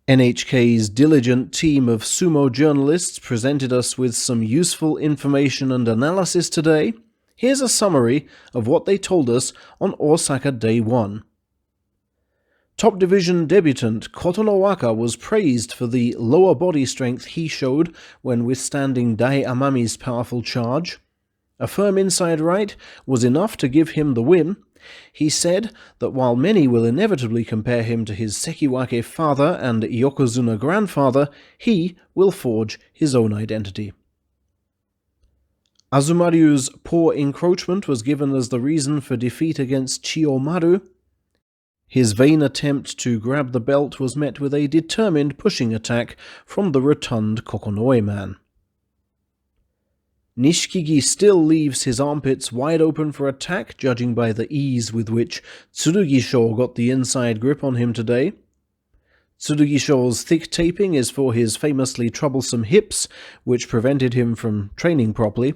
NHK's diligent team of sumo journalists presented us with some useful information and analysis today. Here's a summary of what they told us on Osaka Day 1. Top division debutant Kotonowaka was praised for the lower body strength he showed when withstanding Dai Amami's powerful charge. A firm inside right was enough to give him the win. He said that while many will inevitably compare him to his Sekiwake father and Yokozuna grandfather, he will forge his own identity. Azumaryu's poor encroachment was given as the reason for defeat against Chiyomaru. His vain attempt to grab the belt was met with a determined pushing attack from the rotund Kokonoe man. Nishikigi still leaves his armpits wide open for attack, judging by the ease with which Tsurugisho got the inside grip on him today. Tsurugisho's thick taping is for his famously troublesome hips, which prevented him from training properly.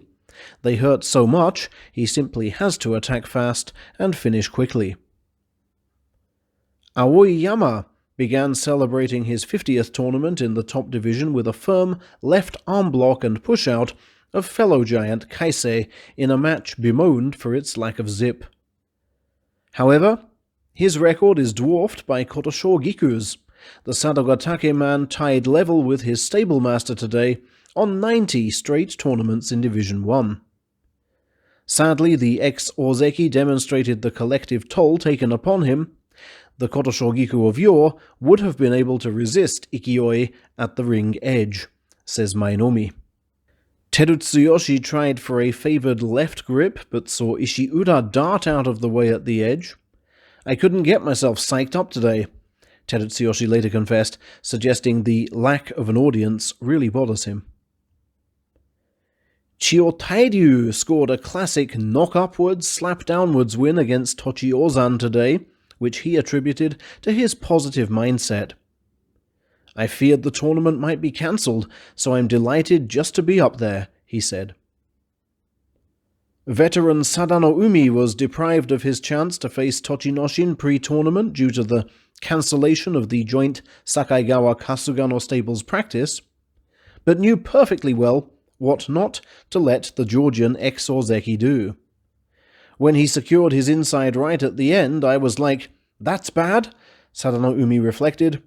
They hurt so much, he simply has to attack fast and finish quickly. Aoyama began celebrating his 50th tournament in the top division with a firm left arm block and push-out of fellow giant Kaisei in a match bemoaned for its lack of zip. However, his record is dwarfed by Kotosho Giku's. The Sadogatake man tied level with his stablemaster today on 90 straight tournaments in Division 1. Sadly, the ex-Ozeki demonstrated the collective toll taken upon him. The Kotosho Giku of yore would have been able to resist Ikioi at the ring edge, says Mainomi. Terutsuyoshi tried for a favoured left grip, but saw Ishiura dart out of the way at the edge. I couldn't get myself psyched up today, Terutsuyoshi later confessed, suggesting the lack of an audience really bothers him. Chiyotairyu scored a classic knock-upwards, slap-downwards win against Tochi Ozan today, which he attributed to his positive mindset. I feared the tournament might be cancelled, so I'm delighted just to be up there, he said. Veteran Sadanoumi was deprived of his chance to face Tochinoshin pre-tournament due to the cancellation of the joint Sakaigawa Kasugano Stables practice, but knew perfectly well what not to let the Georgian ex-Ozeki do. When he secured his inside right at the end, I was like, that's bad, Sadanoumi reflected.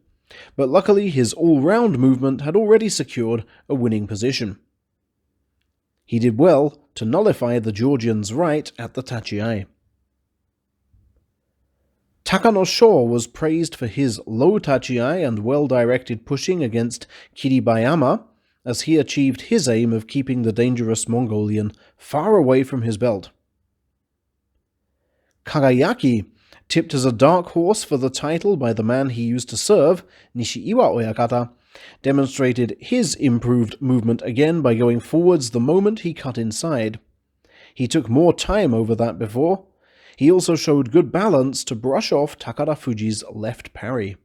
But luckily his all-round movement had already secured a winning position. He did well to nullify the Georgian's right at the tachiai. Takano Sho was praised for his low tachiai and well-directed pushing against Kiribayama, as he achieved his aim of keeping the dangerous Mongolian far away from his belt. Kagayaki, tipped as a dark horse for the title by the man he used to serve, Nishiiwa Oyakata, demonstrated his improved movement again by going forwards the moment he cut inside. He took more time over that before. He also showed good balance to brush off Takada Fuji's left parry.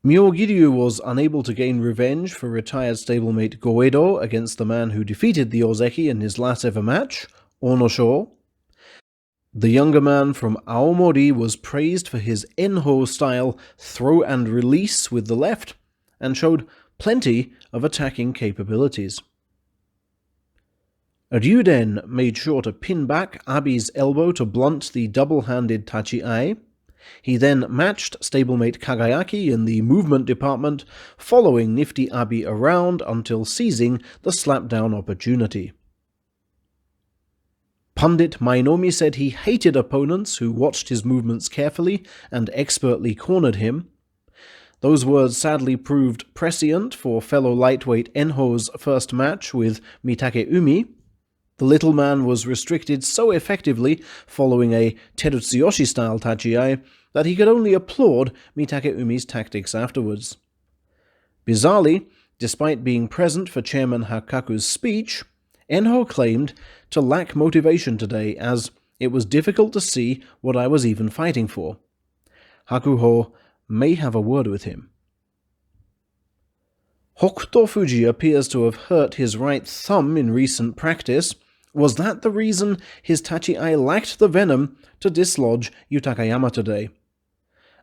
Myogiryu was unable to gain revenge for retired stablemate Goedo against the man who defeated the Ozeki in his last ever match, Onosho. The younger man from Aomori was praised for his Enho-style throw and release with the left, and showed plenty of attacking capabilities. Ryuden made sure to pin back Abi's elbow to blunt the double-handed tachi-ai. He then matched stablemate Kagayaki in the movement department, following nifty Abi around until seizing the slapdown opportunity. Pundit Mainomi said he hated opponents who watched his movements carefully and expertly cornered him. Those words sadly proved prescient for fellow lightweight Enho's first match with Mitakeumi. The little man was restricted so effectively following a Terutsuyoshi-style tachiai that he could only applaud Mitakeumi's tactics afterwards. Bizarrely, despite being present for Chairman Hakaku's speech, Enho claimed to lack motivation today as it was difficult to see what I was even fighting for. Hakuho may have a word with him. Hokuto Fuji appears to have hurt his right thumb in recent practice. Was that the reason his tachi-ai lacked the venom to dislodge Yutakayama today?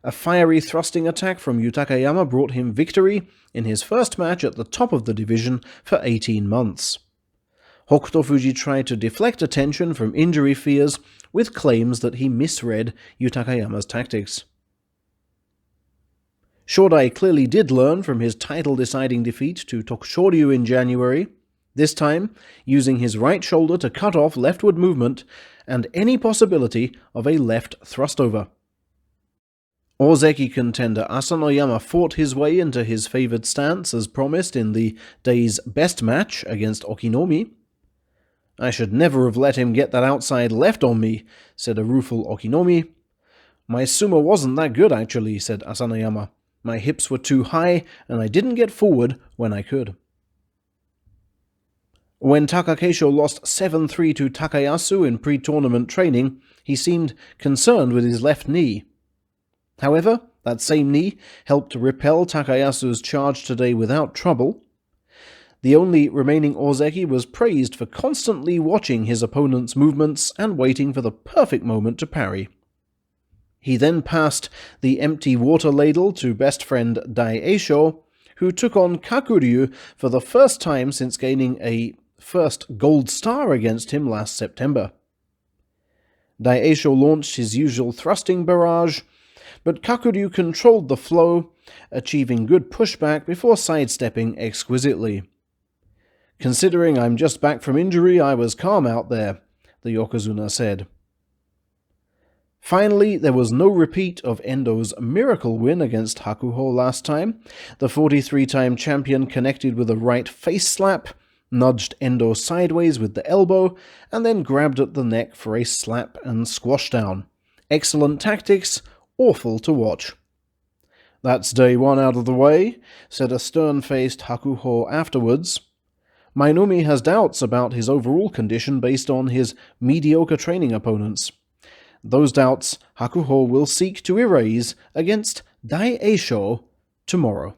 A fiery thrusting attack from Yutakayama brought him victory in his first match at the top of the division for 18 months. Hokuto Fuji tried to deflect attention from injury fears with claims that he misread Yutakayama's tactics. Shodai clearly did learn from his title-deciding defeat to Tokushoryu in January, this time using his right shoulder to cut off leftward movement and any possibility of a left thrustover. Ozeki contender Asanoyama fought his way into his favoured stance as promised in the day's best match against Okinoumi. "I should never have let him get that outside left on me," said a rueful Okinoumi. "My sumo wasn't that good actually," said Asanoyama. "My hips were too high and I didn't get forward when I could." When Takakeisho lost 7-3 to Takayasu in pre-tournament training, he seemed concerned with his left knee. However, that same knee helped to repel Takayasu's charge today without trouble. The only remaining Ozeki was praised for constantly watching his opponent's movements and waiting for the perfect moment to parry. He then passed the empty water ladle to best friend Daieisho, who took on Kakuryu for the first time since gaining a first gold star against him last September. Daieisho launched his usual thrusting barrage, but Kakuryu controlled the flow, achieving good pushback before sidestepping exquisitely. "Considering I'm just back from injury, I was calm out there," the Yokozuna said. Finally, there was no repeat of Endo's miracle win against Hakuho last time. The 43-time champion connected with a right face slap, nudged Endo sideways with the elbow, and then grabbed at the neck for a slap and squash down. Excellent tactics, awful to watch. "That's day one out of the way," said a stern-faced Hakuho afterwards. "Mainumi has doubts about his overall condition based on his mediocre training opponents. Those doubts Hakuho will seek to erase against Daieisho tomorrow."